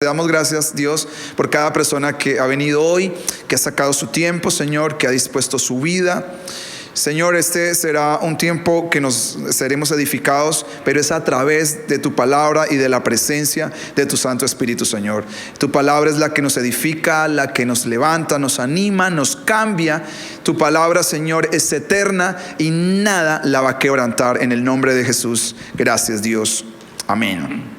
Te damos gracias, Dios, por cada persona que ha venido hoy, que ha sacado su tiempo, Señor, que ha dispuesto su vida. Señor, este será un tiempo que nos seremos edificados, pero es a través de tu palabra y de la presencia de tu Santo Espíritu, Señor. Tu palabra es la que nos edifica, la que nos levanta, nos anima, nos cambia. Tu palabra, Señor, es eterna y nada la va a quebrantar. En el nombre de Jesús, gracias, Dios. Amén.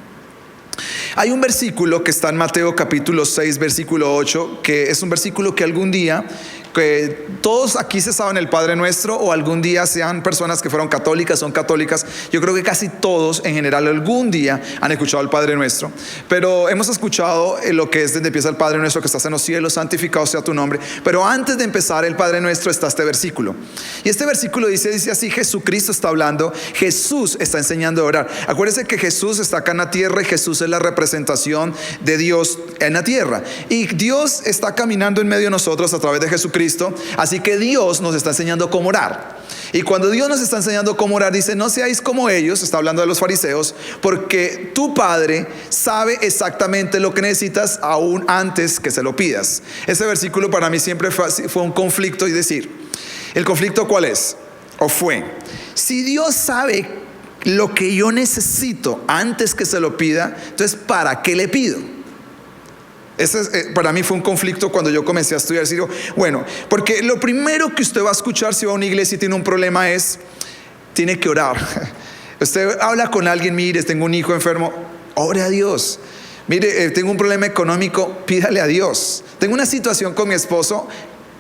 Hay un versículo que está en Mateo capítulo 6, versículo 8, que es un versículo que algún día, que todos aquí se saben el Padre Nuestro, o algún día sean personas que fueron católicas, son católicas. Yo creo que casi todos en general algún día han escuchado el Padre Nuestro, pero hemos escuchado lo que es desde empieza el Padre Nuestro que estás en los cielos, santificado sea tu nombre. Pero antes de empezar el Padre Nuestro está este versículo, y este versículo dice así: Jesucristo está hablando, Jesús está enseñando a orar. Acuérdense que Jesús está acá en la tierra y Jesús es la representación de Dios en la tierra, y Dios está caminando en medio de nosotros a través de Jesucristo. Así que Dios nos está enseñando cómo orar. Y cuando Dios nos está enseñando cómo orar, dice: no seáis como ellos, está hablando de los fariseos, porque tu Padre sabe exactamente lo que necesitas aún antes que se lo pidas. Ese versículo para mí siempre fue un conflicto, y decir, ¿el conflicto cuál es? ¿O fue? Si Dios sabe lo que yo necesito antes que se lo pida, entonces ¿para qué le pido? Para mí fue un conflicto cuando yo comencé a estudiar. Digo, bueno, porque lo primero que usted va a escuchar si va a una iglesia y tiene un problema es: tiene que orar. Usted habla con alguien: mire, tengo un hijo enfermo, ore a Dios. Mire, tengo un problema económico, pídale a Dios. Tengo una situación con mi esposo,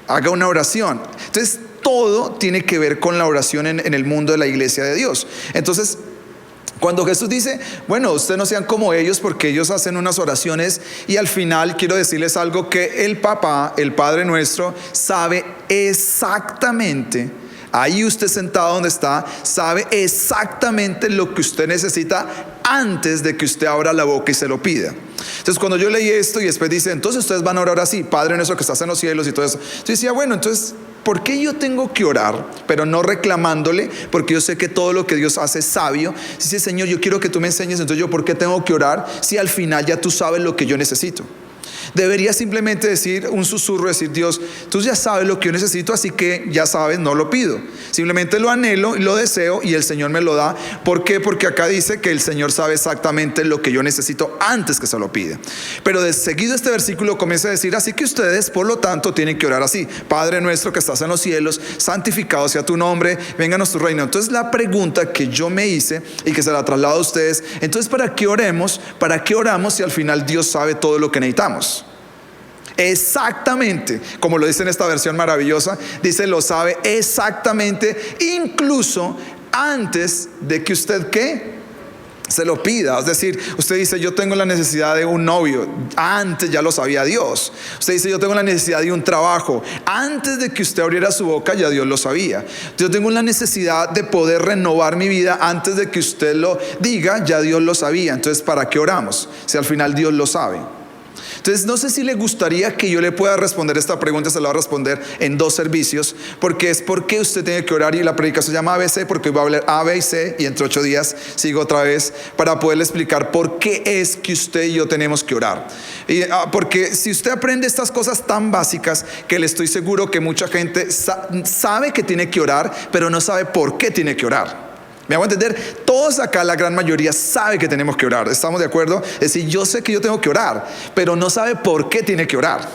haga una oración. Entonces todo tiene que ver con la oración en el mundo de la iglesia de Dios. Entonces, cuando Jesús dice: bueno, ustedes no sean como ellos, porque ellos hacen unas oraciones, y al final quiero decirles algo, que el Papá, el Padre Nuestro, sabe exactamente, ahí usted sentado donde está, sabe exactamente lo que usted necesita antes de que usted abra la boca y se lo pida. Entonces cuando yo leí esto y después dice: entonces ustedes van a orar así, Padre Nuestro que estás en los cielos y todo eso, yo decía, bueno, entonces ¿por qué yo tengo que orar? Pero no reclamándole, porque yo sé que todo lo que Dios hace es sabio. Si dice: Señor, yo quiero que tú me enseñes, entonces yo ¿por qué tengo que orar si al final ya tú sabes lo que yo necesito? Debería simplemente decir un susurro, decir: Dios, tú ya sabes lo que yo necesito, así que ya sabes, no lo pido. Simplemente lo anhelo y lo deseo, y el Señor me lo da. ¿Por qué? Porque acá dice que el Señor sabe exactamente lo que yo necesito antes que se lo pida. Pero de seguido este versículo comienza a decir: así que ustedes, por lo tanto, tienen que orar así: Padre Nuestro que estás en los cielos, santificado sea tu nombre, vénganos tu reino. Entonces la pregunta que yo me hice y que se la traslado a ustedes: entonces ¿para qué oremos? ¿Para qué oramos si al final Dios sabe todo lo que necesitamos? Exactamente, como lo dice en esta versión maravillosa, dice: lo sabe exactamente, incluso antes de que usted ¿qué? Se lo pida. Es decir, usted dice: yo tengo la necesidad de un novio, antes ya lo sabía Dios. Usted dice: yo tengo la necesidad de un trabajo, antes de que usted abriera su boca ya Dios lo sabía. Yo tengo la necesidad de poder renovar mi vida, antes de que usted lo diga ya Dios lo sabía. Entonces ¿para qué oramos si al final Dios lo sabe? Entonces no sé si le gustaría que yo le pueda responder esta pregunta. Se la voy a responder en 2 servicios, porque es por qué usted tiene que orar, y la predicación se llama ABC porque hoy va a hablar A, B y C, y entre 8 días sigo otra vez para poderle explicar por qué es que usted y yo tenemos que orar. Porque si usted aprende estas cosas tan básicas, que le estoy seguro que mucha gente sabe que tiene que orar, pero no sabe por qué tiene que orar. ¿Me hago entender? Todos acá, la gran mayoría, sabe que tenemos que orar. ¿Estamos de acuerdo? Es decir, yo sé que yo tengo que orar, pero no sabe por qué tiene que orar.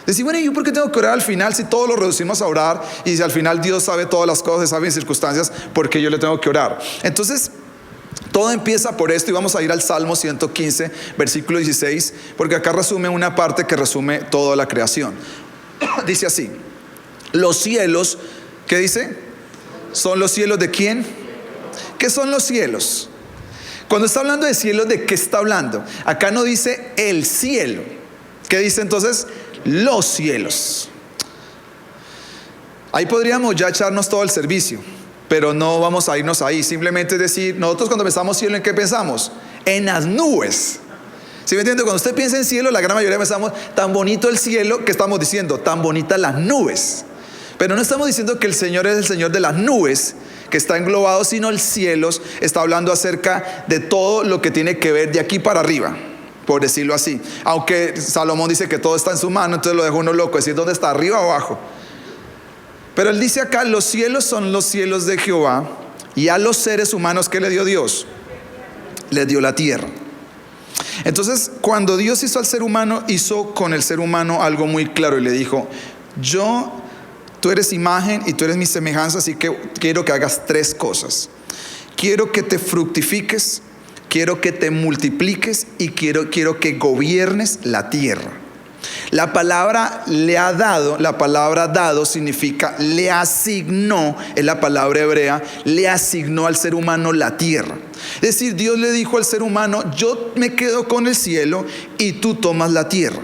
Decir: bueno, ¿y yo por qué tengo que orar al final si todos lo reducimos a orar? Y si al final Dios sabe todas las cosas, sabe mis circunstancias, ¿por qué yo le tengo que orar? Entonces todo empieza por esto, y vamos a ir al Salmo 115, versículo 16, porque acá resume una parte que resume toda la creación. Dice así: los cielos, ¿qué dice? ¿Son los cielos de quién? ¿Qué son los cielos? Cuando está hablando de cielos, ¿de qué está hablando? Acá no dice el cielo. ¿Qué dice entonces? Los cielos. Ahí podríamos ya echarnos todo el servicio, pero no vamos a irnos ahí. Simplemente decir, nosotros cuando pensamos cielo, ¿en qué pensamos? En las nubes. ¿Sí me entiende? Cuando usted piensa en cielo, la gran mayoría pensamos: tan bonito el cielo, que estamos diciendo, tan bonitas las nubes. Pero no estamos diciendo que el Señor es el Señor de las nubes, que está englobado, sino el cielo está hablando acerca de todo lo que tiene que ver de aquí para arriba. por decirlo así. Aunque Salomón dice que todo está en su mano, entonces lo deja uno loco, decir dónde está, arriba o abajo. Pero él dice acá, los cielos son los cielos de Jehová, y a los seres humanos, ¿qué le dio Dios? Les dio la tierra. Entonces, cuando Dios hizo al ser humano, hizo con el ser humano algo muy claro y le dijo: tú eres imagen y tú eres mi semejanza, así que quiero que hagas tres cosas. Quiero que te fructifiques, quiero que te multipliques y quiero que gobiernes la tierra. La palabra le ha dado, la palabra dado significa le asignó, es la palabra hebrea, le asignó al ser humano la tierra. Es decir, Dios le dijo al ser humano: yo me quedo con el cielo y tú tomas la tierra.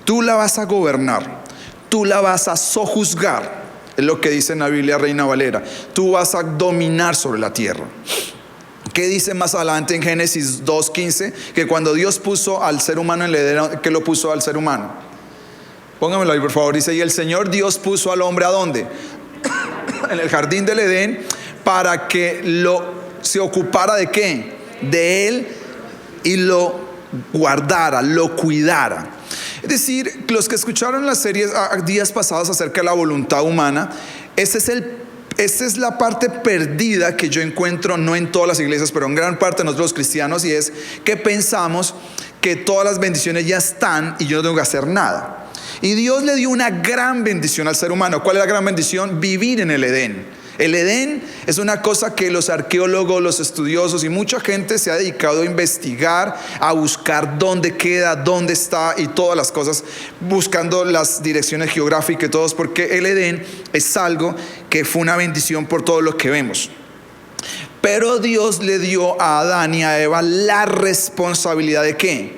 Tú la vas a gobernar, tú la vas a sojuzgar, es lo que dice en la Biblia Reina Valera. Tú vas a dominar sobre la tierra. ¿Qué dice más adelante en Génesis 2:15? Que cuando Dios puso al ser humano en el Edén, ¿qué lo puso al ser humano? Póngamelo ahí por favor. Dice: y el Señor Dios puso al hombre ¿a dónde? En el jardín del Edén, para que se ocupara ¿de qué? De él, y lo guardara, lo cuidara. Es decir, los que escucharon las series días pasados acerca de la voluntad humana, esta es la parte perdida que yo encuentro, no en todas las iglesias, pero en gran parte de nosotros los cristianos, y es que pensamos que todas las bendiciones ya están y yo no tengo que hacer nada. Y Dios le dio una gran bendición al ser humano. ¿Cuál es la gran bendición? Vivir en el Edén. El Edén es una cosa que los arqueólogos, los estudiosos y mucha gente se ha dedicado a investigar, a buscar dónde queda, dónde está y todas las cosas, buscando las direcciones geográficas y todos, porque el Edén es algo que fue una bendición por todo lo que vemos. Pero Dios le dio a Adán y a Eva la responsabilidad de ¿qué?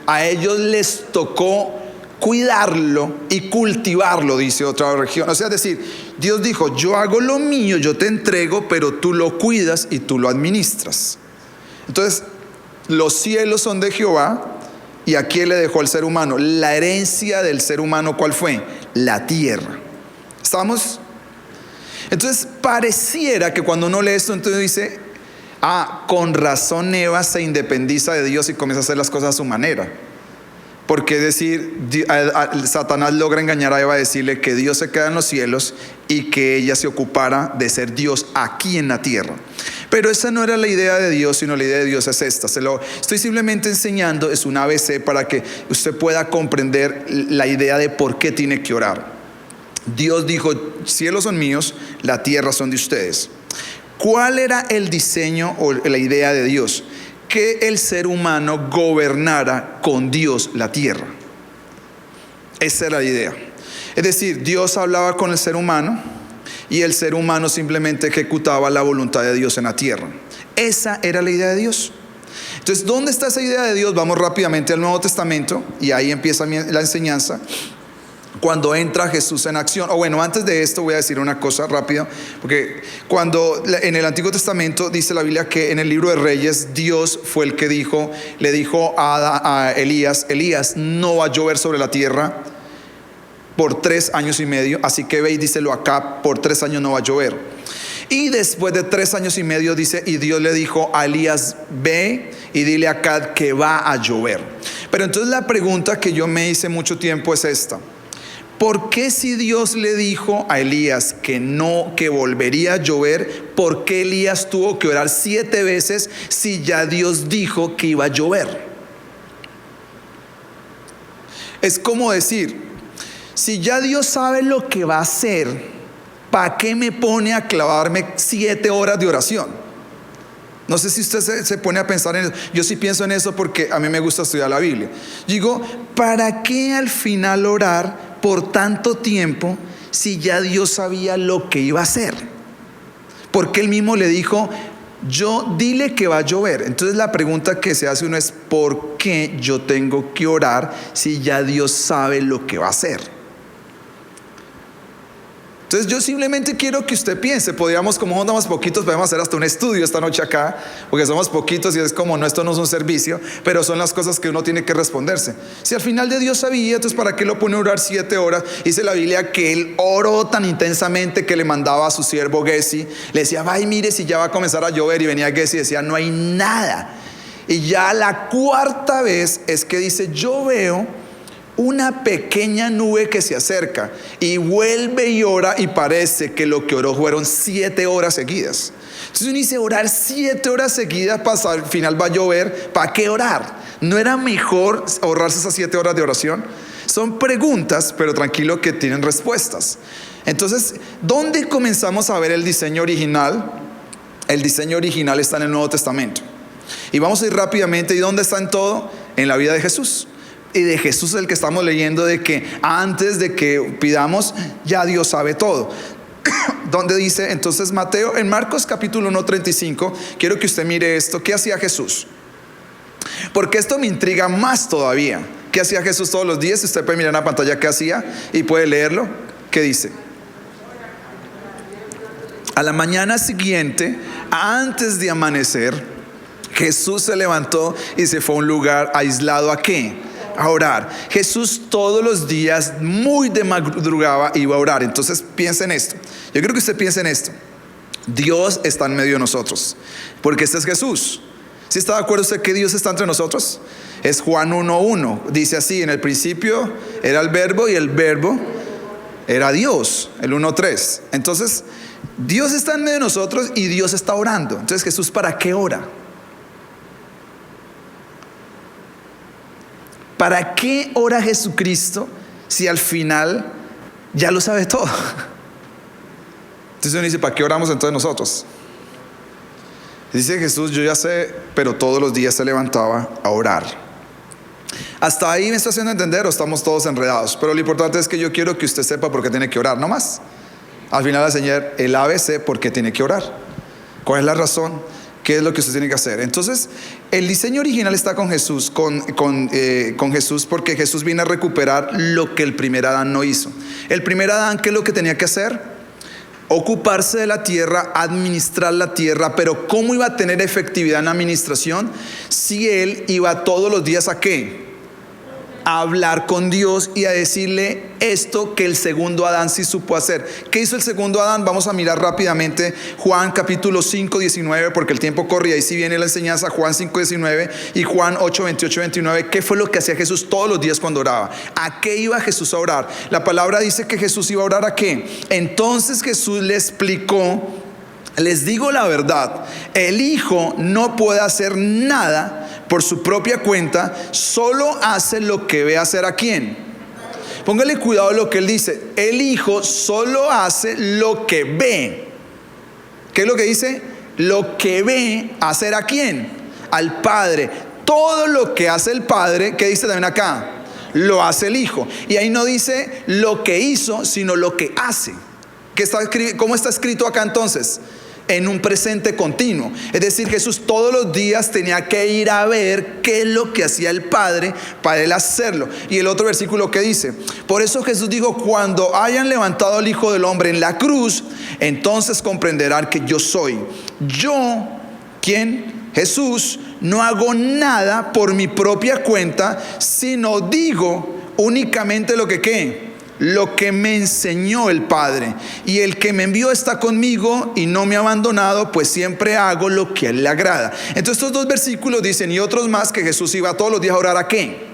A ellos les tocó cuidarlo y cultivarlo, dice otra región. O sea, es decir, Dios dijo: yo hago lo mío, yo te entrego, pero tú lo cuidas y tú lo administras. Entonces, los cielos son de Jehová, y aquí le dejó al ser humano. La herencia del ser humano, ¿cuál fue? La tierra. ¿Estamos? Entonces, pareciera que cuando uno lee esto, entonces dice: con razón Eva se independiza de Dios y comienza a hacer las cosas a su manera. Porque es decir, Satanás logra engañar a Eva, decirle que Dios se queda en los cielos y que ella se ocupara de ser Dios aquí en la tierra. Pero esa no era la idea de Dios, sino la idea de Dios es esta. Se lo estoy simplemente enseñando, es un ABC para que usted pueda comprender la idea de por qué tiene que orar. Dios dijo: cielos son míos, la tierra son de ustedes. ¿Cuál era el diseño o la idea de Dios? Que el ser humano gobernara con Dios la tierra. Esa era la idea. Es decir, Dios hablaba con el ser humano y el ser humano simplemente ejecutaba la voluntad de Dios en la tierra. Esa era la idea de Dios. Entonces, ¿dónde está esa idea de Dios? Vamos rápidamente al Nuevo Testamento y ahí empieza la enseñanza. Cuando entra Jesús en acción. Bueno, antes de esto voy a decir una cosa rápida, porque cuando en el Antiguo Testamento dice la Biblia que en el libro de Reyes Dios fue el que le dijo a Elías: Elías, no va a llover sobre la tierra por 3 años y medio, así que ve y díselo acá, por 3 años no va a llover. Y después de 3 años y medio dice, y Dios le dijo a Elías: ve y dile a Acab que va a llover. Pero entonces la pregunta que yo me hice mucho tiempo es esta: ¿por qué si Dios le dijo a Elías que volvería a llover, por qué Elías tuvo que orar 7 veces si ya Dios dijo que iba a llover? Es como decir, si ya Dios sabe lo que va a hacer, ¿para qué me pone a clavarme 7 horas de oración? No sé si usted se pone a pensar en eso. Yo sí pienso en eso porque a mí me gusta estudiar la Biblia. Digo, ¿para qué al final orar por tanto tiempo si ya Dios sabía lo que iba a hacer? Porque él mismo le dijo: dile que va a llover. Entonces la pregunta que se hace uno es: ¿por qué yo tengo que orar si ya Dios sabe lo que va a hacer? Entonces yo simplemente quiero que usted piense. Podríamos, como somos poquitos, podemos hacer hasta un estudio esta noche acá, porque somos poquitos y es como, no, esto no es un servicio, pero son las cosas que uno tiene que responderse. Si al final de Dios sabía, entonces ¿para qué lo pone a orar 7 horas? Dice la Biblia que él oró tan intensamente que le mandaba a su siervo Gesi, le decía: vaya y mire si ya va a comenzar a llover, y venía Gesi y decía: no hay nada. Y ya la cuarta vez es que dice, yo veo una pequeña nube que se acerca, y vuelve y ora, y parece que lo que oró fueron 7 horas seguidas. Entonces uno dice, orar 7 horas seguidas, al final va a llover, ¿para qué orar? ¿No era mejor ahorrarse esas 7 horas de oración? Son preguntas, pero tranquilo que tienen respuestas. Entonces, ¿dónde comenzamos a ver el diseño original? El diseño original está en el Nuevo Testamento. Y vamos a ir rápidamente. ¿Y dónde está en todo? En la vida de Jesús. Y de Jesús es el que estamos leyendo, de que antes de que pidamos, ya Dios sabe todo. Donde dice entonces Mateo, en Marcos capítulo 1:35, quiero que usted mire esto. ¿Qué hacía Jesús? Porque esto me intriga más todavía. ¿Qué hacía Jesús todos los días? Usted puede mirar en la pantalla qué hacía y puede leerlo. ¿Qué dice? A la mañana siguiente, antes de amanecer, Jesús se levantó y se fue a un lugar aislado. ¿A qué? A orar. Jesús todos los días, muy de madrugada, iba a orar. Entonces piensa en esto. Yo quiero que usted piense en esto. Dios está en medio de nosotros, porque este es Jesús. ¿Sí está de acuerdo usted que Dios está entre nosotros? Es Juan 1:1. Dice así: en el principio era el verbo, y el verbo era Dios. El 1:3. Entonces Dios está en medio de nosotros y Dios está orando. Entonces Jesús, ¿para qué ora? ¿Para qué ora Jesucristo si al final ya lo sabe todo? Entonces uno dice, ¿para qué oramos entonces nosotros? Dice Jesús, yo ya sé, pero todos los días se levantaba a orar. Hasta ahí me está haciendo entender, o estamos todos enredados. Pero lo importante es que yo quiero que usted sepa por qué tiene que orar, no más. Al final le enseñar el ABC por qué tiene que orar. ¿Cuál es la razón? ¿Qué es lo que usted tiene que hacer? Entonces, el diseño original está con Jesús, con Jesús, porque Jesús viene a recuperar lo que el primer Adán no hizo. El primer Adán, ¿qué es lo que tenía que hacer? Ocuparse de la tierra, administrar la tierra. Pero ¿cómo iba a tener efectividad en la administración? Si él iba todos los días ¿a qué? A hablar con Dios y a decirle esto que el segundo Adán sí supo hacer. ¿Qué hizo el segundo Adán? Vamos a mirar rápidamente Juan capítulo 5:19, porque el tiempo corre y ahí sí viene la enseñanza. Juan 5:19 y Juan 8:28-29. ¿Qué fue lo que hacía Jesús todos los días cuando oraba? ¿A qué iba Jesús a orar? La palabra dice que Jesús iba a orar ¿a qué? Entonces Jesús le explicó: les digo la verdad, el Hijo no puede hacer nada por su propia cuenta, solo hace lo que ve hacer ¿a quién? Póngale cuidado a lo que él dice. El Hijo solo hace lo que ve. ¿Qué es lo que dice? Lo que ve hacer ¿a quién? Al Padre. Todo lo que hace el Padre, ¿qué dice también acá? Lo hace el Hijo. Y ahí no dice lo que hizo, sino lo que hace. ¿Cómo está escrito acá entonces? En un presente continuo. Es decir, Jesús todos los días tenía que ir a ver qué es lo que hacía el Padre para él hacerlo. Y el otro versículo que dice: por eso Jesús dijo, cuando hayan levantado al Hijo del Hombre en la cruz, entonces comprenderán que yo soy. Yo, ¿quién? Jesús, no hago nada por mi propia cuenta, sino digo únicamente lo que ¿qué? Lo que me enseñó el Padre. Y el que me envió está conmigo y no me ha abandonado, pues siempre hago lo que a él le agrada. Entonces estos dos versículos dicen, y otros más, que Jesús iba todos los días a orar ¿a qué?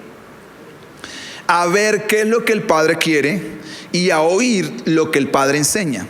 A ver qué es lo que el Padre quiere y a oír lo que el Padre enseña.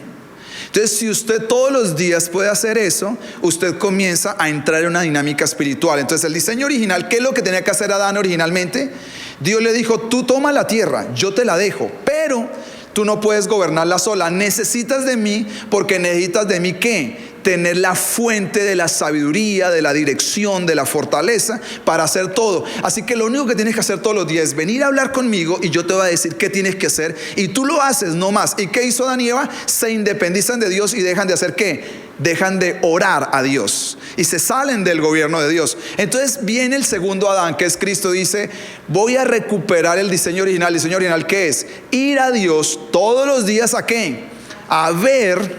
Entonces, si usted todos los días puede hacer eso, usted comienza a entrar en una dinámica espiritual. Entonces, el diseño original, ¿qué es lo que tenía que hacer Adán originalmente? Dios le dijo, tú toma la tierra, yo te la dejo, pero tú no puedes gobernarla sola. Necesitas de mí, porque necesitas de mí ¿qué? Tener la fuente de la sabiduría, de la dirección, de la fortaleza para hacer todo. Así que lo único que tienes que hacer todos los días es venir a hablar conmigo y yo te voy a decir qué tienes que hacer, y tú lo haces, no más. ¿Y qué hizo Adán y Eva? Se independizan de Dios y dejan de hacer ¿qué? Dejan de orar a Dios y se salen del gobierno de Dios. Entonces viene el segundo Adán, que es Cristo. Dice, voy a recuperar el diseño original. ¿El diseño original qué es? Ir a Dios todos los días ¿a qué? A ver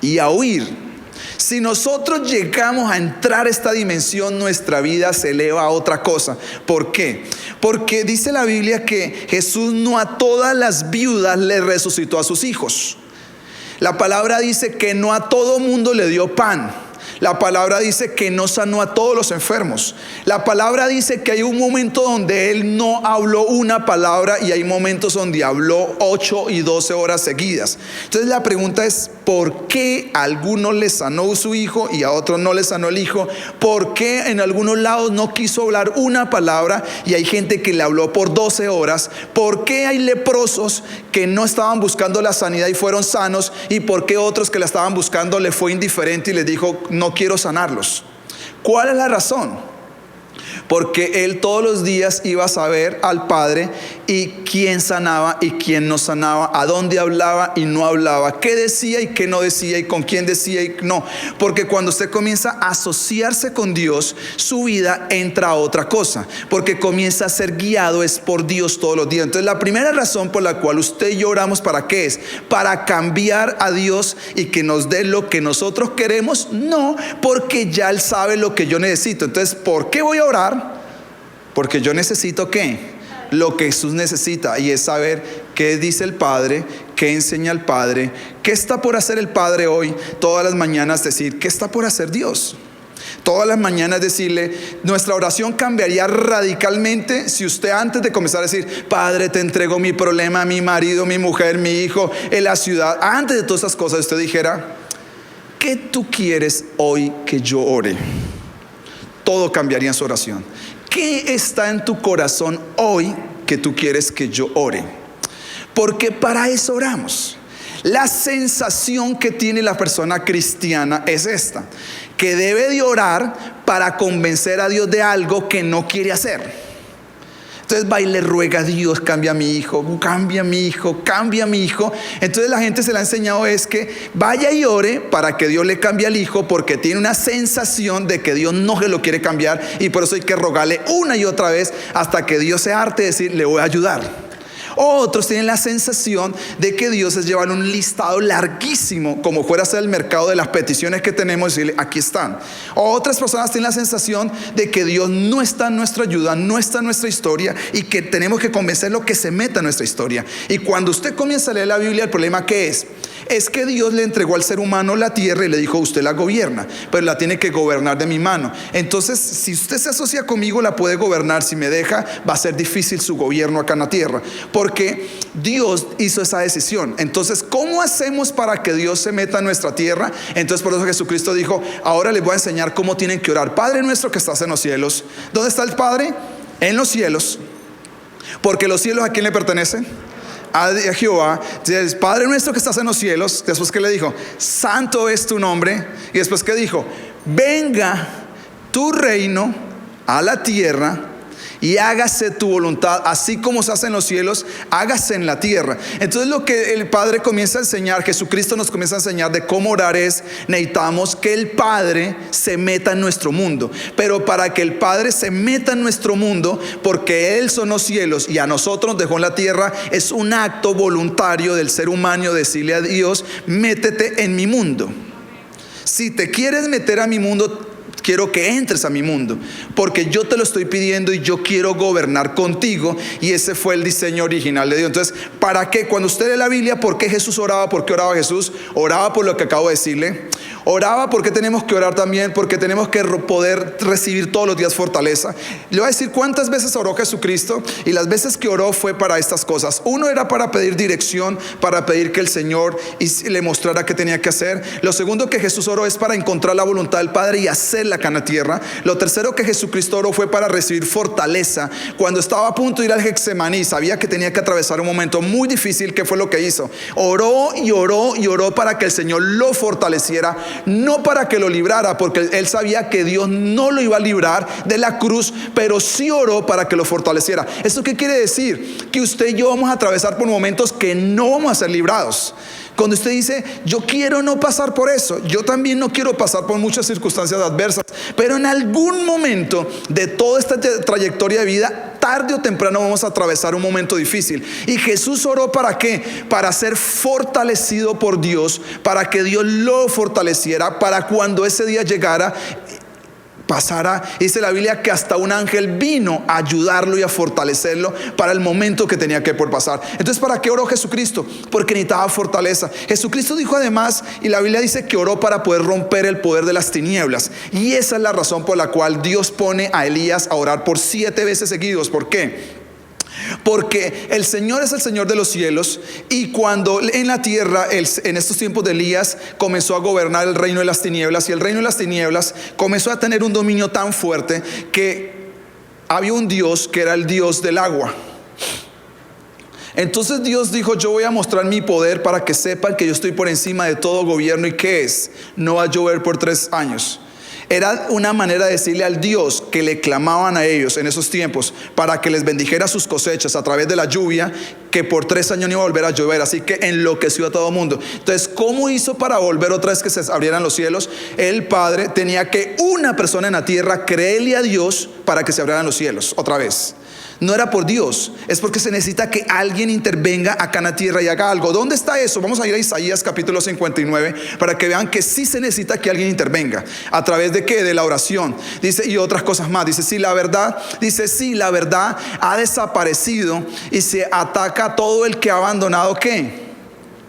y a oír. Si nosotros llegamos a entrar a esta dimensión, nuestra vida se eleva a otra cosa. ¿Por qué? Porque dice la Biblia que Jesús no a todas las viudas le resucitó a sus hijos. La palabra dice que no a todo mundo le dio pan. La palabra dice que no sanó a todos los enfermos. La palabra dice que hay un momento donde él no habló una palabra y hay momentos donde habló 8 y 12 horas seguidas. Entonces la pregunta es, ¿por qué a algunos les sanó su hijo y a otros no les sanó el hijo? ¿Por qué en algunos lados no quiso hablar una palabra y hay gente que le habló por 12 horas? ¿Por qué hay leprosos que no estaban buscando la sanidad y fueron sanos? ¿Y por qué otros que la estaban buscando le fue indiferente y les dijo, no quiero sanarlos? ¿Cuál es la razón? Porque él todos los días iba a saber al Padre y quién sanaba y quién no sanaba, a dónde hablaba y no hablaba, qué decía y qué no decía y con quién decía y no. Porque cuando usted comienza a asociarse con Dios, su vida entra a otra cosa, porque comienza a ser guiado es por Dios todos los días. Entonces la primera razón por la cual usted y yo oramos, ¿para qué es? Para cambiar a Dios y que nos dé lo que nosotros queremos. No, porque ya Él sabe lo que yo necesito. Entonces, ¿por qué voy a orar? Porque yo necesito ¿qué? Lo que Jesús necesita, y es saber qué dice el Padre, qué enseña el Padre, qué está por hacer el Padre hoy. Todas las mañanas decir, ¿qué está por hacer Dios? Todas las mañanas decirle, nuestra oración cambiaría radicalmente si usted antes de comenzar a decir, Padre, te entrego mi problema, mi marido, mi mujer, mi hijo, en la ciudad, antes de todas esas cosas usted dijera, ¿qué tú quieres hoy que yo ore? Todo cambiaría en su oración. ¿Qué está en tu corazón hoy que tú quieres que yo ore? Porque para eso oramos. La sensación que tiene la persona cristiana es esta, que debe de orar para convencer a Dios de algo que no quiere hacer. Entonces va y le ruega a Dios, cambia a mi hijo, cambia a mi hijo, cambia a mi hijo. Entonces la gente se le ha enseñado es que vaya y ore para que Dios le cambie al hijo, porque tiene una sensación de que Dios no se lo quiere cambiar, y por eso hay que rogarle una y otra vez hasta que Dios se harte de decir, le voy a ayudar. Otros tienen la sensación de que Dios es llevar un listado larguísimo, como fuera a ser el mercado de las peticiones que tenemos, y decirle, aquí están. Otras personas tienen la sensación de que Dios no está en nuestra ayuda, no está en nuestra historia, y que tenemos que convencerlo que se meta en nuestra historia. Y cuando usted comienza a leer la Biblia, el problema ¿qué es? Es que Dios le entregó al ser humano la tierra y le dijo, usted la gobierna, pero la tiene que gobernar de mi mano. Entonces, si usted se asocia conmigo, la puede gobernar. Si me deja, va a ser difícil su gobierno acá en la tierra, porque Dios hizo esa decisión. Entonces, ¿cómo hacemos para que Dios se meta en nuestra tierra? Entonces, por eso Jesucristo dijo, ahora les voy a enseñar cómo tienen que orar. Padre nuestro que estás en los cielos. ¿Dónde está el Padre? En los cielos. Porque los cielos, ¿a quién le pertenecen? A Jehová. Padre nuestro que estás en los cielos. Después, ¿qué le dijo? Santo es tu nombre. Y después, ¿qué dijo? Venga tu reino a la tierra y hágase tu voluntad, así como se hace en los cielos, hágase en la tierra. Entonces lo que el Padre comienza a enseñar, Jesucristo nos comienza a enseñar de cómo orar es, necesitamos que el Padre se meta en nuestro mundo. Pero para que el Padre se meta en nuestro mundo, porque Él son los cielos y a nosotros nos dejó en la tierra, es un acto voluntario del ser humano decirle a Dios, métete en mi mundo. Si te quieres meter a mi mundo, quiero que entres a mi mundo, porque yo te lo estoy pidiendo y yo quiero gobernar contigo. Y ese fue el diseño original de Dios. Entonces, ¿para qué? Cuando usted lee la Biblia, ¿por qué Jesús oraba? ¿Por qué oraba Jesús? Oraba por lo que acabo de decirle. Oraba porque tenemos que orar también, porque tenemos que poder recibir todos los días fortaleza. Le voy a decir cuántas veces oró Jesucristo, y las veces que oró fue para estas cosas. Uno era para pedir dirección, para pedir que el Señor le mostrara qué tenía que hacer. Lo segundo que Jesús oró es para encontrar la voluntad del Padre y hacerla acá en la tierra. Lo tercero que Jesucristo oró fue para recibir fortaleza. Cuando estaba a punto de ir al Getsemaní, sabía que tenía que atravesar un momento muy difícil. ¿Qué fue lo que hizo? Oró y oró y oró para que el Señor lo fortaleciera, no para que lo librara, porque él sabía que Dios no lo iba a librar de la cruz, pero sí oró para que lo fortaleciera. ¿Esto qué quiere decir? Que usted y yo vamos a atravesar por momentos que no vamos a ser librados. Cuando usted dice, yo quiero no pasar por eso, yo también no quiero pasar por muchas circunstancias adversas, pero en algún momento de toda esta trayectoria de vida, tarde o temprano vamos a atravesar un momento difícil. Y Jesús oró ¿para qué? Para ser fortalecido por Dios, para que Dios lo fortaleciera, para cuando ese día llegara pasara. Dice la Biblia que hasta un ángel vino a ayudarlo y a fortalecerlo para el momento que tenía que por pasar. Entonces, ¿para qué oró Jesucristo? Porque necesitaba fortaleza. Jesucristo dijo además, y la Biblia dice que oró para poder romper el poder de las tinieblas. Y esa es la razón por la cual Dios pone a Elías a orar por 7 veces seguidos. ¿Por qué? Porque el Señor es el Señor de los cielos, y cuando en la tierra, en estos tiempos de Elías, comenzó a gobernar el reino de las tinieblas, y el reino de las tinieblas comenzó a tener un dominio tan fuerte que había un Dios que era el Dios del agua. Entonces Dios dijo: yo voy a mostrar mi poder para que sepan que yo estoy por encima de todo gobierno. ¿Y qué es? No va a llover por 3 años. Era una manera de decirle al Dios que le clamaban a ellos en esos tiempos para que les bendijera sus cosechas a través de la lluvia, que por 3 años no iba a volver a llover. Así que enloqueció a todo el mundo. Entonces, ¿cómo hizo para volver otra vez que se abrieran los cielos? El Padre tenía que una persona en la tierra creerle a Dios para que se abrieran los cielos otra vez. No era por Dios, es porque se necesita que alguien intervenga acá en la tierra y haga algo. ¿Dónde está eso? Vamos a ir a Isaías capítulo 59 para que vean que sí se necesita que alguien intervenga. ¿A través de qué? De la oración. Dice, y otras cosas más. Dice, sí, la verdad ha desaparecido y se ataca a todo el que ha abandonado, ¿qué?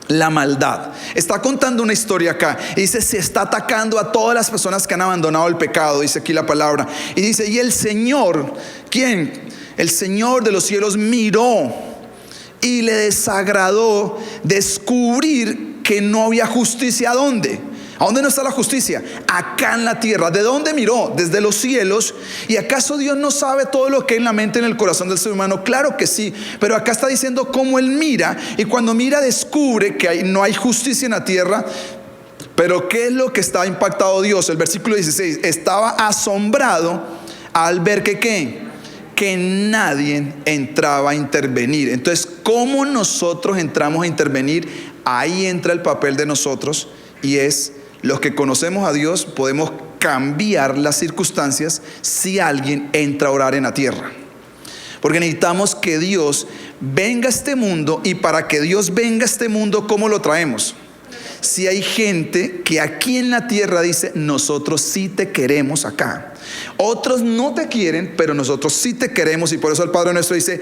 La maldad. Está contando una historia acá y dice: se está atacando a todas las personas que han abandonado el pecado, dice aquí la palabra. Y dice: y el Señor, ¿quién? El Señor de los cielos miró y le desagradó descubrir que no había justicia. ¿A dónde? ¿A dónde no está la justicia? Acá en la tierra. ¿De dónde miró? Desde los cielos. ¿Y acaso Dios no sabe todo lo que hay en la mente, en el corazón del ser humano? Claro que sí, pero acá está diciendo cómo Él mira, y cuando mira descubre que no hay justicia en la tierra. Pero ¿qué es lo que está impactado Dios? El versículo 16: estaba asombrado al ver que nadie entraba a intervenir. Entonces, ¿cómo nosotros entramos a intervenir? Ahí entra el papel de nosotros, y es: los que conocemos a Dios podemos cambiar las circunstancias si alguien entra a orar en la tierra. Porque necesitamos que Dios venga a este mundo, y para que Dios venga a este mundo, ¿cómo lo traemos? Si hay gente que aquí en la tierra dice: nosotros sí te queremos acá. Otros no te quieren, pero nosotros sí te queremos. Y por eso el Padre nuestro dice: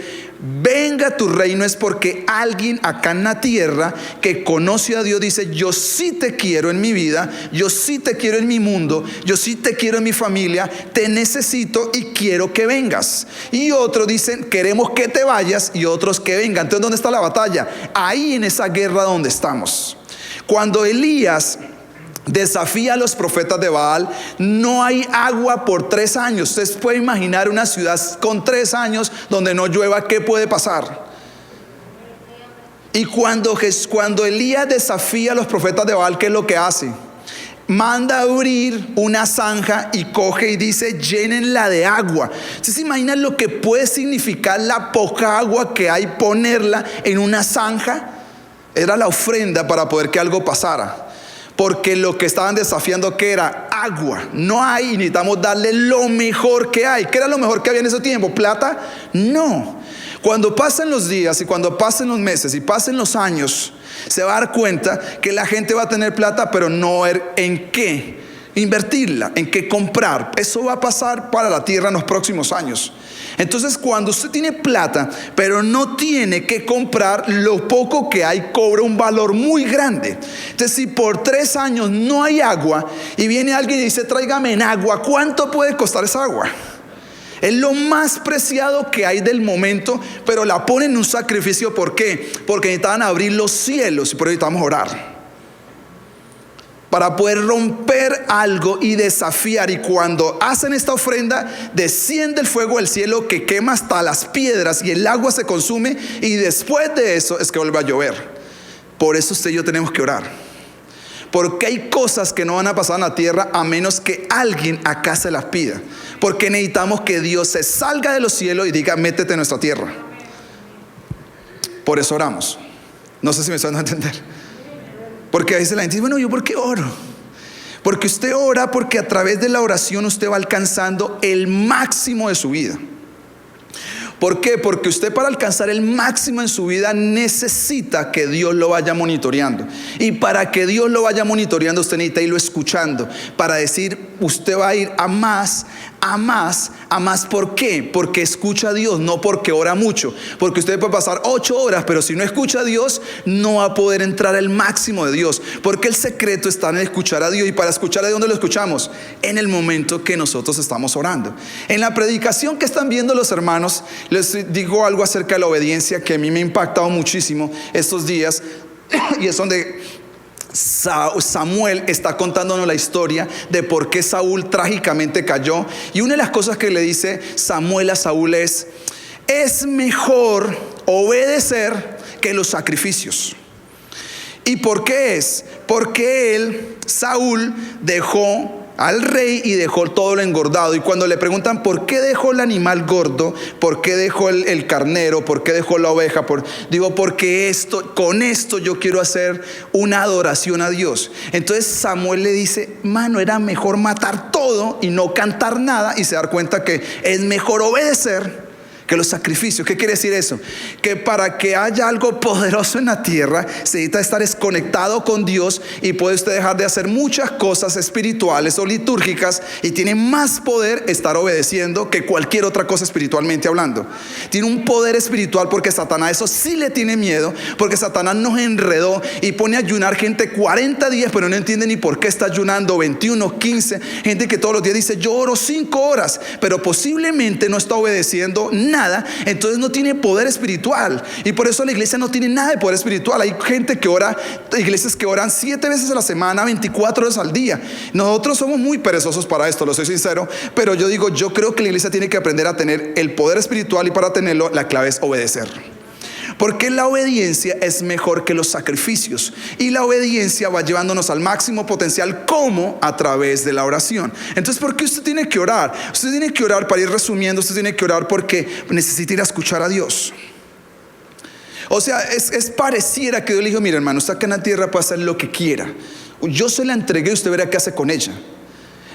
venga tu reino. Es porque alguien acá en la tierra que conoce a Dios dice: yo sí te quiero en mi vida, yo sí te quiero en mi mundo, yo sí te quiero en mi familia, te necesito y quiero que vengas. Y otros dicen: queremos que te vayas, y otros que vengan. Entonces, ¿dónde está la batalla? Ahí, en esa guerra donde estamos. Cuando Elías desafía a los profetas de Baal, no hay agua por 3 años. Ustedes pueden imaginar una ciudad con 3 años donde no llueva, ¿qué puede pasar? Y cuando Elías desafía a los profetas de Baal, ¿qué es lo que hace? Manda abrir una zanja y coge y dice: llénenla de agua. ¿Ustedes se imaginan lo que puede significar la poca agua que hay, ponerla en una zanja? Era la ofrenda para poder que algo pasara. Porque lo que estaban desafiando, que era agua, no hay, y necesitamos darle lo mejor que hay. ¿Qué era lo mejor que había en ese tiempo? ¿Plata? No. Cuando pasen los días, y cuando pasen los meses, y pasen los años, se va a dar cuenta que la gente va a tener plata, pero no en qué invertirla, en qué comprar. Eso va a pasar para la tierra en los próximos años. Entonces, cuando usted tiene plata, pero no tiene que comprar, lo poco que hay cobra un valor muy grande. Entonces, si por 3 años no hay agua, y viene alguien y dice: tráigame en agua, ¿cuánto puede costar esa agua? Es lo más preciado que hay del momento, pero la ponen en un sacrificio. ¿Por qué? Porque necesitaban abrir los cielos, y por eso necesitamos orar para poder romper algo y desafiar. Y cuando hacen esta ofrenda, desciende el fuego del cielo que quema hasta las piedras, y el agua se consume, y después de eso es que vuelve a llover. Por eso usted y yo tenemos que orar, porque hay cosas que no van a pasar en la tierra a menos que alguien acá se las pida. Porque necesitamos que Dios se salga de los cielos y diga: métete en nuestra tierra. Por eso oramos. No sé si me están dando a entender. Porque a veces la gente dice: bueno, ¿yo por qué oro? Porque usted ora porque a través de la oración usted va alcanzando el máximo de su vida. ¿Por qué? Porque usted, para alcanzar el máximo en su vida, necesita que Dios lo vaya monitoreando. Y para que Dios lo vaya monitoreando, usted necesita irlo escuchando para decir, usted va a ir a más, a más, a más. ¿Por qué? Porque escucha a Dios, no porque ora mucho. Porque usted puede pasar 8 horas, pero si no escucha a Dios, no va a poder entrar al máximo de Dios. Porque el secreto está en escuchar a Dios. Y para escuchar a Dios, ¿dónde lo escuchamos? En el momento que nosotros estamos orando. En la predicación que están viendo los hermanos, les digo algo acerca de la obediencia que a mí me ha impactado muchísimo estos días. Y es donde Samuel está contándonos la historia de por qué Saúl trágicamente cayó. Y una de las cosas que le dice Samuel a Saúl es mejor obedecer que los sacrificios. ¿Y por qué es? Porque Saúl, dejó al rey y dejó todo lo engordado. Y cuando le preguntan por qué dejó el animal gordo, por qué dejó el carnero, por qué dejó la oveja, porque con esto yo quiero hacer una adoración a Dios. Entonces Samuel le dice, mano, era mejor matar todo y no cantar nada, y se da cuenta que es mejor obedecer que los sacrificios. ¿Qué quiere decir eso? Que para que haya algo poderoso en la tierra, se necesita estar desconectado con Dios, y puede usted dejar de hacer muchas cosas espirituales o litúrgicas, y tiene más poder estar obedeciendo que cualquier otra cosa espiritualmente hablando. Tiene un poder espiritual, porque Satanás eso sí le tiene miedo, porque Satanás nos enredó y pone a ayunar gente 40 días, pero no entiende ni por qué está ayunando 21, 15, gente que todos los días dice yo oro 5 horas, pero posiblemente no está obedeciendo nada. Entonces no tiene poder espiritual, y por eso la iglesia no tiene nada de poder espiritual. Hay gente que ora, iglesias que oran 7 veces a la semana, 24 horas al día. Nosotros somos muy perezosos para esto, lo soy sincero, pero yo creo que la iglesia tiene que aprender a tener el poder espiritual, y para tenerlo la clave es obedecer. Porque la obediencia es mejor que los sacrificios, y la obediencia va llevándonos al máximo potencial, como a través de la oración. Entonces, ¿por qué usted tiene que orar? Usted tiene que orar, para ir resumiendo, usted tiene que orar porque necesita ir a escuchar a Dios. O sea, es pareciera que Dios le dijo, mira hermano, usted acá en la tierra puede hacer lo que quiera, yo se la entregué, usted verá qué hace con ella.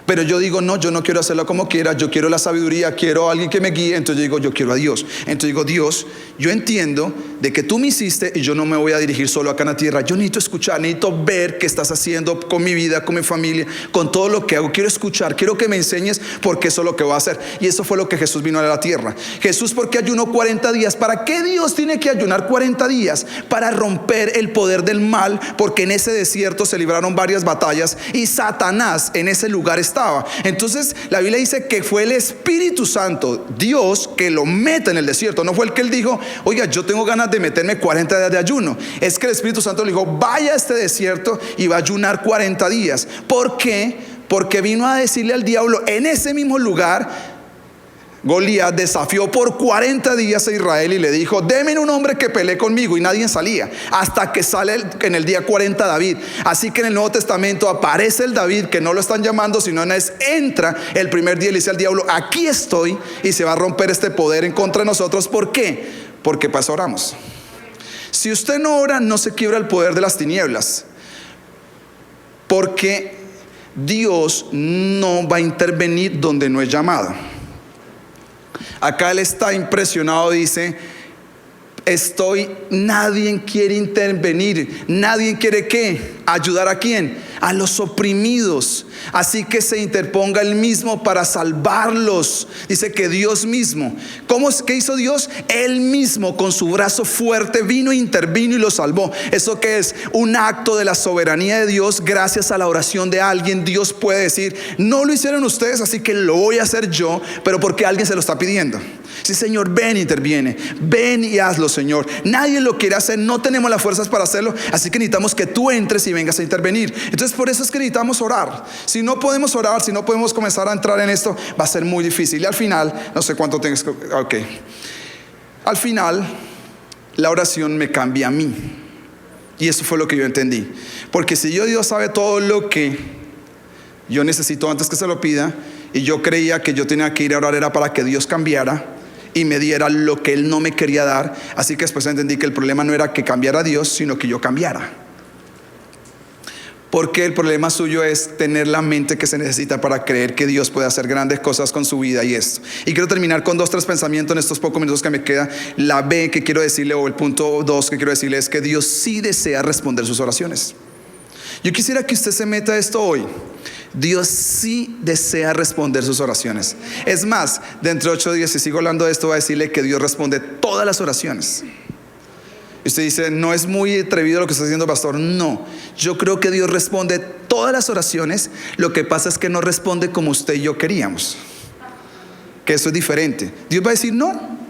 Pero yo digo, no, yo no quiero hacerlo como quiera, yo quiero la sabiduría, quiero a alguien que me guíe. Entonces yo digo, yo quiero a Dios. Entonces digo, Dios, yo entiendo de que tú me hiciste, y yo no me voy a dirigir solo acá en la tierra. Yo necesito escuchar, necesito ver qué estás haciendo con mi vida, con mi familia, con todo lo que hago. Quiero escuchar, quiero que me enseñes, porque eso es lo que voy a hacer. Y eso fue lo que Jesús vino a la tierra. Jesús, ¿por qué ayunó 40 días? ¿Para qué Dios tiene que ayunar 40 días? Para romper el poder del mal, porque en ese desierto se libraron varias batallas, y Satanás en ese lugar estaba. Entonces la Biblia dice que fue el Espíritu Santo, Dios, que lo mete en el desierto. No fue el que él dijo, oiga, yo tengo ganas de meterme 40 días de ayuno. Es que el Espíritu Santo le dijo, vaya a este desierto y va a ayunar 40 días. ¿Por qué? Porque vino a decirle al diablo, en ese mismo lugar, Goliat desafió por 40 días a Israel y le dijo, deme un hombre que pelee conmigo, y nadie salía, hasta que sale en el día 40 David. Así que en el Nuevo Testamento aparece el David, que no lo están llamando, sino entra el primer día y le dice al diablo, aquí estoy, y se va a romper este poder en contra de nosotros. ¿Por qué? Porque pues oramos. Si usted no ora, no se quiebra el poder de las tinieblas, porque Dios no va a intervenir donde no es llamado. Acá él está impresionado, dice, nadie quiere intervenir, nadie quiere ¿qué? ¿Ayudar a quién? A los oprimidos. Así que se interponga él mismo para salvarlos. Dice que Dios mismo, ¿qué hizo Dios? Él mismo con su brazo fuerte vino, intervino y lo salvó. ¿Eso qué es? Un acto de la soberanía de Dios. Gracias a la oración de alguien, Dios puede decir, no lo hicieron ustedes, así que lo voy a hacer yo, pero porque alguien se lo está pidiendo. Sí, Señor, ven, interviene, ven y hazlo, Señor. Nadie lo quiere hacer, no tenemos las fuerzas para hacerlo, así que necesitamos que tú entres y vengas a intervenir. Entonces por eso es que necesitamos orar. Si no podemos orar, si no podemos comenzar a entrar en esto, va a ser muy difícil. Y al final, no sé cuánto tengo que... Ok. Al final, la oración me cambia a mí. Y eso fue lo que yo entendí. Porque si Dios sabe todo lo que yo necesito antes que se lo pida, y yo creía que yo tenía que ir a orar era para que Dios cambiara y me diera lo que Él no me quería dar. Así que después entendí que el problema no era que cambiara Dios, sino que yo cambiara. Porque el problema suyo es tener la mente que se necesita para creer que Dios puede hacer grandes cosas con su vida y esto. Y quiero terminar con 2, 3 pensamientos en estos pocos minutos que me queda. La B que quiero decirle, o el punto 2 que quiero decirle, es que Dios sí desea responder sus oraciones. Yo quisiera que usted se meta a esto hoy. Dios sí desea responder sus oraciones. Es más, dentro de 8 días, si sigo hablando de esto, voy a decirle que Dios responde todas las oraciones. Y usted dice, no es muy atrevido lo que está diciendo, pastor. No, yo creo que Dios responde todas las oraciones. Lo que pasa es que no responde como usted y yo queríamos, que eso es diferente. Dios va a decir no.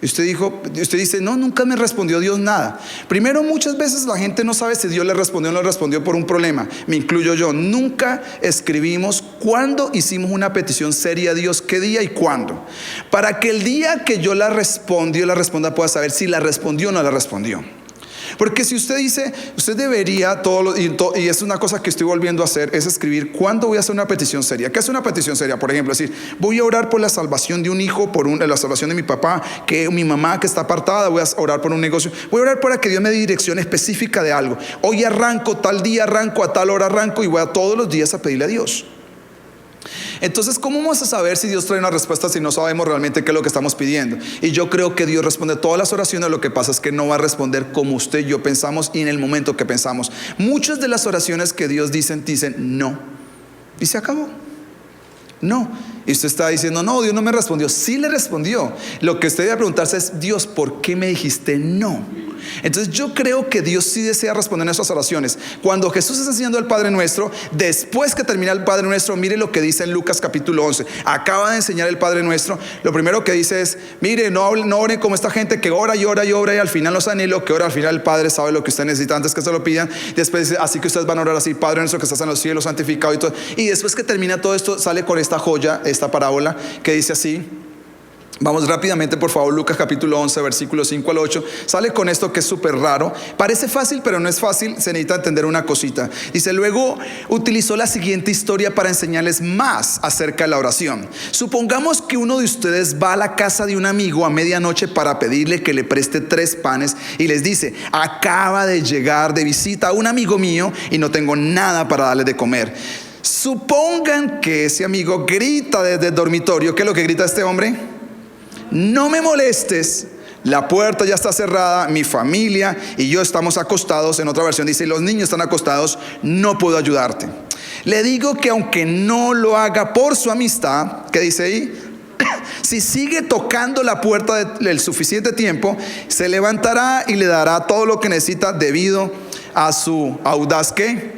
Y usted dice, no, nunca me respondió Dios nada. Primero, muchas veces la gente no sabe si Dios le respondió o no le respondió por un problema. Me incluyo yo. Nunca escribimos cuándo hicimos una petición seria a Dios, qué día y cuándo, para que el día que yo la responda pueda saber si la respondió o no la respondió. Porque si usted dice, usted debería, y es una cosa que estoy volviendo a hacer, es escribir cuándo voy a hacer una petición seria. ¿Qué es una petición seria? Por ejemplo, decir, voy a orar por la salvación de un hijo, la salvación de mi papá, que mi mamá que está apartada, voy a orar por un negocio, voy a orar para que Dios me dé dirección específica de algo. Hoy arranco, tal día arranco, a tal hora arranco, y voy a todos los días a pedirle a Dios. Entonces, ¿cómo vamos a saber si Dios trae una respuesta si no sabemos realmente qué es lo que estamos pidiendo? Y yo creo que Dios responde todas las oraciones. Lo que pasa es que no va a responder como usted y yo pensamos y en el momento que pensamos. Muchas de las oraciones que Dios dicen no, y se acabó. No, y usted está diciendo, no, Dios no me respondió. Sí le respondió. Lo que usted debe preguntarse es, Dios, ¿por qué me dijiste no? Entonces yo creo que Dios sí desea responder en esas oraciones. Cuando Jesús está enseñando el Padre Nuestro, después que termina el Padre Nuestro, mire lo que dice en Lucas capítulo 11. Acaba de enseñar el Padre Nuestro. Lo primero que dice es, mire, no oren como esta gente que ora y ora y ora, y al final no sabe ni lo que ora. Al final el Padre sabe lo que usted necesita antes que se lo pidan. Después dice, así que ustedes van a orar así, Padre Nuestro que estás en los cielos, santificado y todo. Y después que termina todo esto, sale con esta joya, esta parábola que dice así. Vamos rápidamente, por favor, Lucas capítulo 11, versículos 5 al 8. Sale con esto que es súper raro. Parece fácil, pero no es fácil. Se necesita entender una cosita. Dice, luego utilizó la siguiente historia para enseñarles más acerca de la oración. Supongamos que uno de ustedes va a la casa de un amigo a medianoche para pedirle que le preste 3 panes y les dice, acaba de llegar de visita a un amigo mío y no tengo nada para darle de comer. Supongan que ese amigo grita desde el dormitorio. ¿Qué es lo que grita este hombre? No me molestes, la puerta ya está cerrada, mi familia y yo estamos acostados. En otra versión dice, los niños están acostados, no puedo ayudarte. Le digo que aunque no lo haga por su amistad, ¿qué dice ahí? Si sigue tocando la puerta el suficiente tiempo, se levantará y le dará todo lo que necesita debido a su audaz, ¿qué?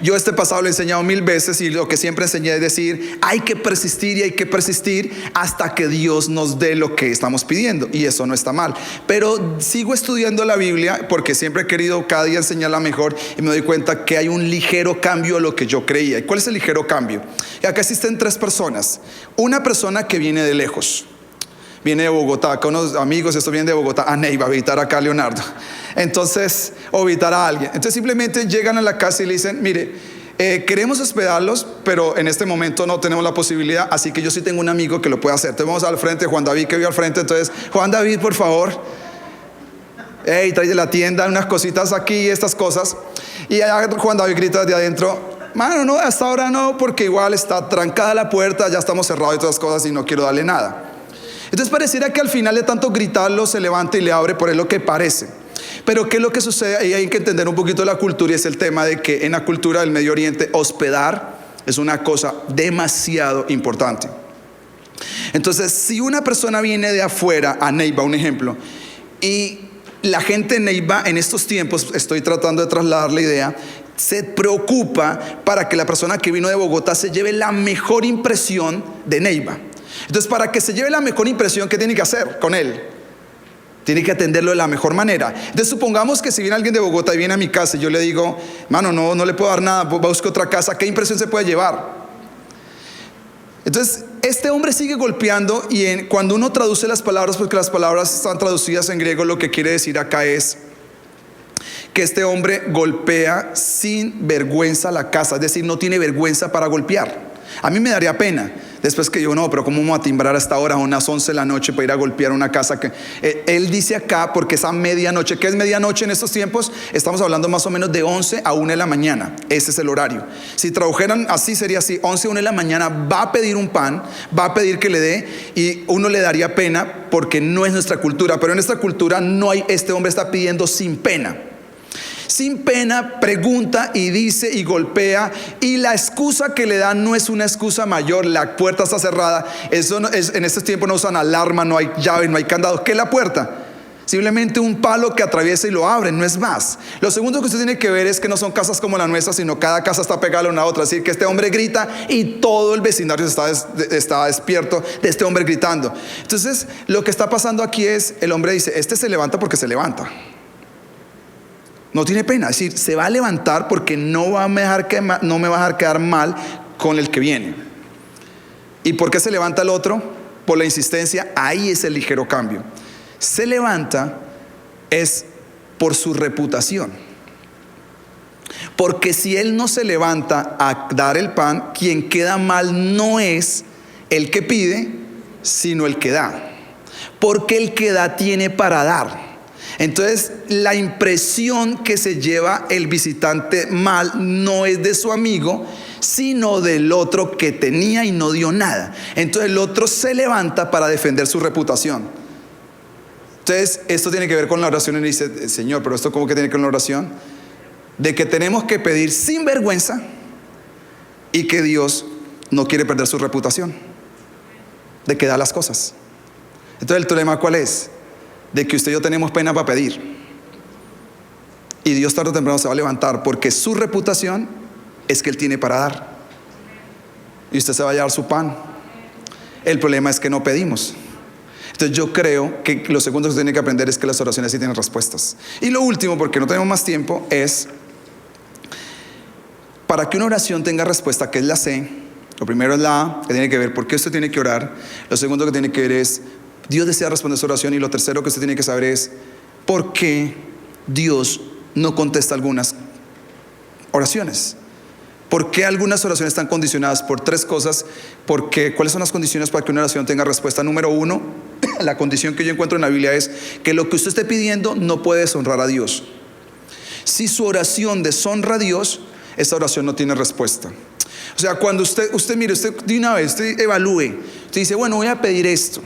Yo este pasado lo he enseñado 1000 veces y lo que siempre enseñé es decir, hay que persistir y hay que persistir hasta que Dios nos dé lo que estamos pidiendo, y eso no está mal. Pero sigo estudiando la Biblia porque siempre he querido cada día enseñarla mejor y me doy cuenta que hay un ligero cambio a lo que yo creía. ¿Y cuál es el ligero cambio? Y acá existen 3 personas. Una persona que viene de lejos, viene de Bogotá, con unos amigos, esto viene de Bogotá a Neiva a visitar acá a Leonardo. Entonces, o visitar a alguien. Entonces simplemente llegan a la casa y le dicen, mire, queremos hospedarlos, pero en este momento no tenemos la posibilidad, así que yo sí tengo un amigo que lo puede hacer. Entonces vamos al frente, Juan David que vive al frente. Entonces, Juan David, por favor, trae de la tienda unas cositas aquí, estas cosas. Y allá Juan David grita desde adentro, mano, no, hasta ahora no, porque igual está trancada la puerta, ya estamos cerrados y todas las cosas y no quiero darle nada. Entonces pareciera que al final de tanto gritarlo se levanta y le abre, por lo que parece. Pero ¿qué es lo que sucede? Ahí hay que entender un poquito la cultura, y es el tema de que en la cultura del Medio Oriente hospedar es una cosa demasiado importante. Entonces, si una persona viene de afuera a Neiva, un ejemplo, y la gente en Neiva en estos tiempos, estoy tratando de trasladar la idea, se preocupa para que la persona que vino de Bogotá se lleve la mejor impresión de Neiva. Entonces, para que se lleve la mejor impresión, ¿qué tiene que hacer con él? Tiene que atenderlo de la mejor manera. Entonces supongamos que si viene alguien de Bogotá y viene a mi casa y yo le digo, mano, no le puedo dar nada, busque otra casa, ¿qué impresión se puede llevar? Entonces este hombre sigue golpeando, y cuando uno traduce las palabras, porque las palabras están traducidas en griego, lo que quiere decir acá es que este hombre golpea sin vergüenza la casa, es decir, no tiene vergüenza para golpear. A mí me daría pena. Después que yo, no, pero ¿cómo vamos a timbrar a esta hora, a unas 11 de la noche, para ir a golpear una casa? Él dice acá, porque es a medianoche. ¿Qué es medianoche en estos tiempos? Estamos hablando más o menos de 11 a 1 de la mañana. Ese es el horario. Si trabajaran así, sería así: 11 a 1 de la mañana va a pedir un pan, va a pedir que le dé, y uno le daría pena porque no es nuestra cultura. Pero en esta cultura no hay, este hombre está pidiendo sin pena. Sin pena pregunta y dice y golpea, y la excusa que le dan no es una excusa mayor. La puerta está cerrada. Eso no es, en estos tiempos no usan alarma, no hay llave, no hay candado. ¿Qué es la puerta? Simplemente un palo que atraviesa y lo abre, no es más. Lo segundo que usted tiene que ver es que no son casas como la nuestra, sino cada casa está pegada a una a otra. Es decir, que este hombre grita y todo el vecindario está despierto de este hombre gritando. Entonces lo que está pasando aquí es, el hombre dice: este se levanta porque se levanta. No tiene pena, es decir, se va a levantar porque no me va a dejar quedar mal con el que viene. ¿Y por qué se levanta el otro? Por la insistencia. Ahí es el ligero cambio. Se levanta es por su reputación. Porque si él no se levanta a dar el pan, quien queda mal no es el que pide, sino el que da. Porque el que da tiene para dar. Entonces la impresión que se lleva el visitante mal no es de su amigo, sino del otro que tenía y no dio nada. Entonces el otro se levanta para defender su reputación. Entonces esto tiene que ver con la oración. Y dice: Señor, pero esto ¿cómo que tiene que ver con la oración? De que tenemos que pedir sin vergüenza, y que Dios no quiere perder su reputación, de que da las cosas. Entonces el problema ¿cuál es? De que usted y yo tenemos pena para pedir, y Dios tarde o temprano se va a levantar, porque su reputación es que Él tiene para dar, y usted se va a llevar su pan. El problema es que no pedimos. Entonces yo creo que lo segundo que usted tiene que aprender es que las oraciones sí tienen respuestas. Y lo último, porque no tenemos más tiempo, es para que una oración tenga respuesta, que es la C. Lo primero es la A, que tiene que ver por qué usted tiene que orar. Lo segundo que tiene que ver es Dios desea responder su oración. Y lo tercero que usted tiene que saber es por qué Dios no contesta algunas oraciones. ¿Por qué algunas oraciones están condicionadas por tres cosas? ¿Cuáles son las condiciones para que una oración tenga respuesta? Número uno, la condición que yo encuentro en la Biblia es que lo que usted esté pidiendo no puede deshonrar a Dios. Si su oración deshonra a Dios, esa oración no tiene respuesta. O sea, cuando usted mire, usted de una vez, usted evalúe, usted dice: bueno, voy a pedir esto.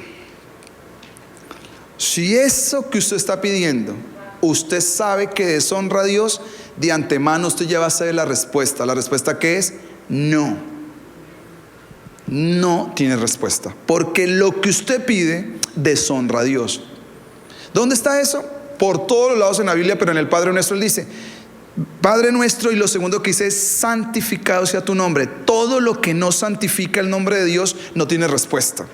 Si eso que usted está pidiendo, usted sabe que deshonra a Dios, de antemano usted ya va a saber la respuesta. La respuesta que es no. No tiene respuesta, porque lo que usted pide deshonra a Dios. ¿Dónde está eso? Por todos los lados en la Biblia, pero en el Padre Nuestro Él dice: Padre nuestro, y lo segundo que dice es: santificado sea tu nombre. Todo lo que no santifica el nombre de Dios no tiene respuesta.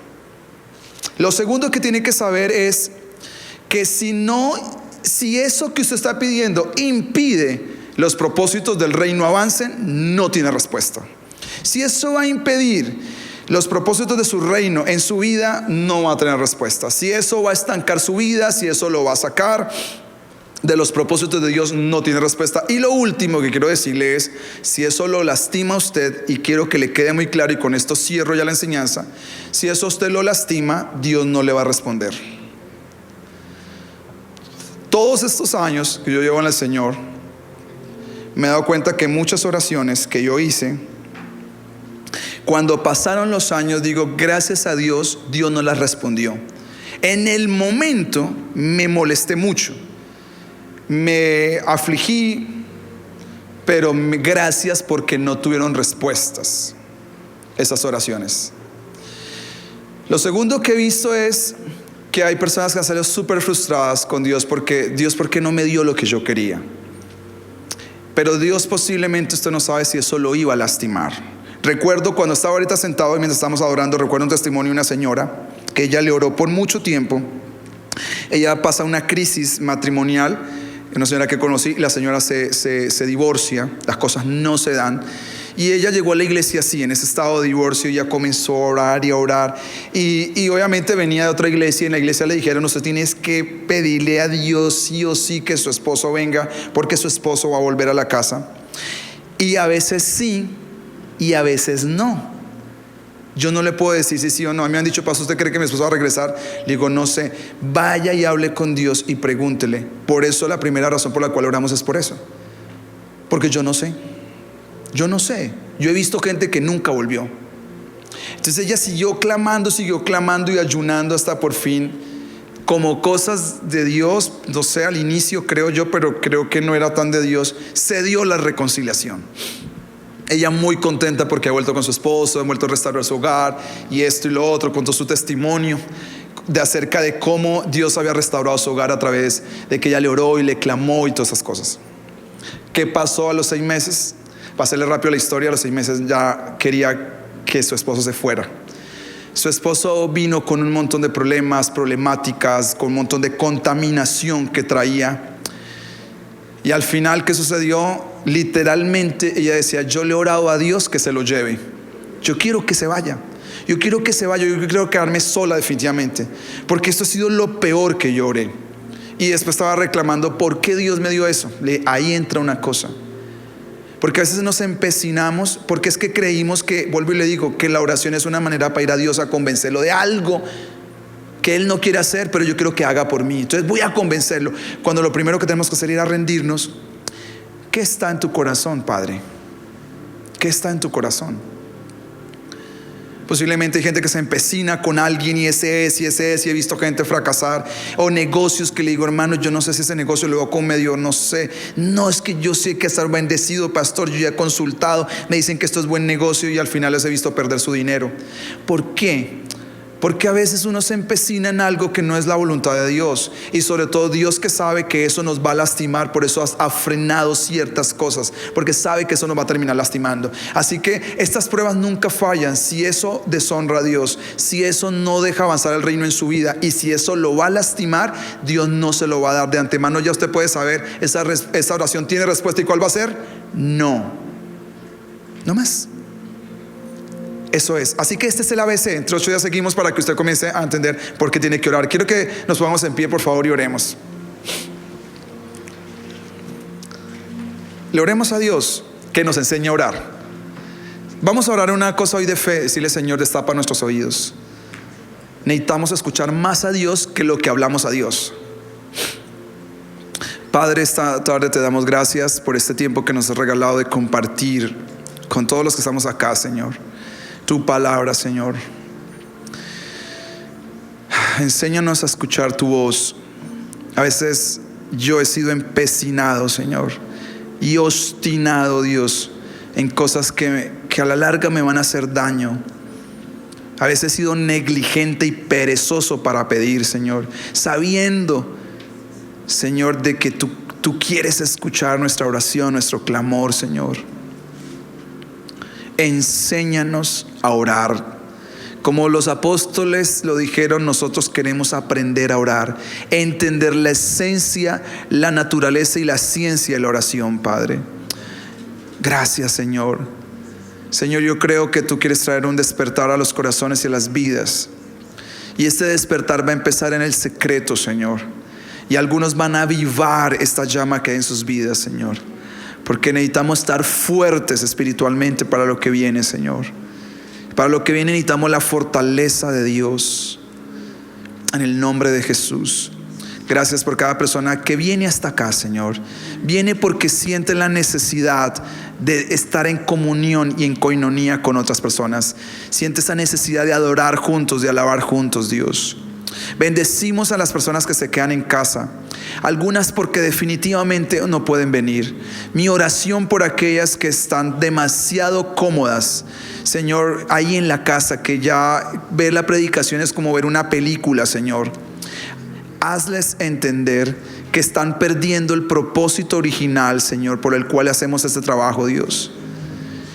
Lo segundo que tiene que saber es que si eso que usted está pidiendo impide los propósitos del reino avancen, no tiene respuesta. Si eso va a impedir los propósitos de su reino en su vida, no va a tener respuesta. Si eso va a estancar su vida, si eso lo va a sacar de los propósitos de Dios, no tiene respuesta. Y lo último que quiero decirle es: si eso lo lastima a usted, y quiero que le quede muy claro, y con esto cierro ya la enseñanza, si eso a usted lo lastima, Dios no le va a responder. Todos estos años que yo llevo en el Señor, me he dado cuenta que muchas oraciones que yo hice, cuando pasaron los años, digo: gracias a Dios, Dios no las respondió. En el momento me molesté mucho, me afligí, pero gracias porque no tuvieron respuestas esas oraciones. Lo segundo que he visto es que hay personas que han salido súper frustradas con Dios, porque Dios, ¿por qué no me dio lo que yo quería? Pero Dios posiblemente, usted no sabe si eso lo iba a lastimar. Recuerdo cuando estaba ahorita sentado y mientras estábamos adorando, recuerdo un testimonio de una señora que ella le oró por mucho tiempo. Ella pasa una crisis matrimonial, una señora que conocí, la señora se divorcia, las cosas no se dan, y ella llegó a la iglesia así, en ese estado de divorcio, y ella comenzó a orar y a orar, y obviamente venía de otra iglesia, y en la iglesia le dijeron: usted tiene que pedirle a Dios sí o sí que su esposo venga, porque su esposo va a volver a la casa. Y a veces sí, y a veces no. Yo no le puedo decir si sí o no. A mí me han dicho, pastor, ¿usted cree que mi esposo va a regresar? Le digo, no sé. Vaya y hable con Dios y pregúntele. Por eso la primera razón por la cual oramos es por eso. Porque yo no sé. Yo no sé. Yo he visto gente que nunca volvió. Entonces ella siguió clamando y ayunando hasta por fin, como cosas de Dios, no sé, al inicio creo yo, pero creo que no era tan de Dios, se dio la reconciliación. Ella muy contenta porque ha vuelto con su esposo, ha vuelto a restaurar su hogar y esto y lo otro, contó su testimonio de acerca de cómo Dios había restaurado su hogar a través de que ella le oró y le clamó y todas esas cosas. ¿Qué pasó a los 6 meses? Para hacerle rápido la historia, a los 6 meses ya quería que su esposo se fuera. Su esposo vino con un montón de problemáticas, con un montón de contaminación que traía. Y al final, ¿qué sucedió? Literalmente ella decía, yo le he orado a Dios que se lo lleve. Yo quiero que se vaya. Yo quiero quedarme sola definitivamente. Porque esto ha sido lo peor que yo oré. Y después estaba reclamando, ¿por qué Dios me dio eso? Ahí entra una cosa. Porque a veces nos empecinamos, porque es que creímos que, vuelvo y le digo, que la oración es una manera para ir a Dios a convencerlo de algo que Él no quiere hacer, pero yo quiero que haga por mí. Entonces voy a convencerlo. Cuando lo primero que tenemos que hacer es ir a rendirnos. ¿Qué está en tu corazón, Padre? ¿Qué está en tu corazón? Posiblemente hay gente que se empecina con alguien y ese es, y he visto gente fracasar. O negocios que le digo, hermano, yo no sé si ese negocio lo veo con medio, no sé. No, es que yo sé que estar bendecido, pastor, yo ya he consultado, me dicen que esto es buen negocio y al final les he visto perder su dinero. ¿Por qué? Porque a veces uno se empecina en algo que no es la voluntad de Dios. Y sobre todo Dios, que sabe que eso nos va a lastimar, por eso ha frenado ciertas cosas, porque sabe que eso nos va a terminar lastimando. Así que estas pruebas nunca fallan. Si eso deshonra a Dios, si eso no deja avanzar el reino en su vida, y si eso lo va a lastimar, Dios no se lo va a dar de antemano. Ya usted puede saber, esa oración tiene respuesta. ¿Y cuál va a ser? No. No más. Eso es. Así que este es el ABC. Entre 8 días seguimos para que usted comience a entender por qué tiene que orar. Quiero que nos pongamos en pie, por favor, y oremos. Le oremos a Dios que nos enseñe a orar. Vamos a orar una cosa hoy de fe. Decirle, Señor, destapa nuestros oídos. Necesitamos escuchar más a Dios que lo que hablamos a Dios. Padre, esta tarde te damos gracias por este tiempo que nos has regalado de compartir con todos los que estamos acá, Señor, tu palabra, Señor. Enséñanos a escuchar tu voz. A veces yo he sido empecinado, Señor, y obstinado, Dios, en cosas que a la larga me van a hacer daño. A veces he sido negligente y perezoso para pedir, Señor, sabiendo, Señor, de que tú quieres escuchar nuestra oración, nuestro clamor, Señor. Enséñanos a orar. Como los apóstoles lo dijeron, nosotros queremos aprender a orar, entender la esencia, la naturaleza y la ciencia de la oración, Padre. Gracias, Señor. Señor, yo creo que tú quieres traer un despertar a los corazones y a las vidas. Y este despertar va a empezar en el secreto, Señor. Y algunos van a avivar esta llama que hay en sus vidas, Señor. Porque necesitamos estar fuertes espiritualmente para lo que viene, Señor. Para lo que viene necesitamos la fortaleza de Dios. En el nombre de Jesús. Gracias por cada persona que viene hasta acá, Señor. Viene porque siente la necesidad de estar en comunión y en coinonía con otras personas. Siente esa necesidad de adorar juntos, de alabar juntos, Dios. Bendecimos a las personas que se quedan en casa, algunas porque definitivamente no pueden venir. Mi oración por aquellas que están demasiado cómodas, Señor, ahí en la casa, que ya ver la predicación es como ver una película, Señor. Hazles entender que están perdiendo el propósito original, Señor, por el cual hacemos este trabajo, Dios.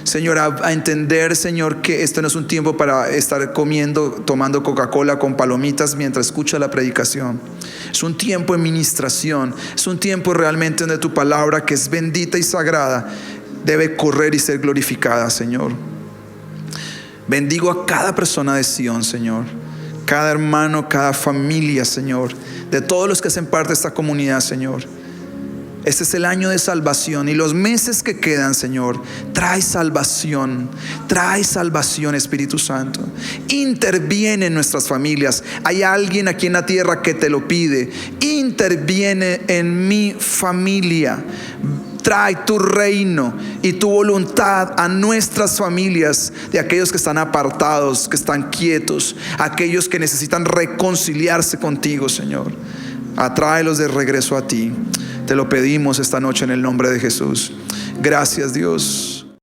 Señor, a entender, Señor, que esto no es un tiempo para estar comiendo, tomando Coca-Cola con palomitas mientras escucha la predicación. Es un tiempo de ministración. Es un tiempo realmente donde tu palabra, que es bendita y sagrada, debe correr y ser glorificada, Señor. Bendigo a cada persona de Sion, Señor. Cada hermano, cada familia, Señor. De todos los que hacen parte de esta comunidad, Señor. Este es el año de salvación y los meses que quedan, Señor, trae salvación, Espíritu Santo. Interviene en nuestras familias. Hay alguien aquí en la tierra que te lo pide. Interviene en mi familia. Trae tu reino y tu voluntad a nuestras familias, de aquellos que están apartados, que están quietos, aquellos que necesitan reconciliarse contigo, Señor. Atráelos de regreso a ti. Te lo pedimos esta noche en el nombre de Jesús. Gracias, Dios.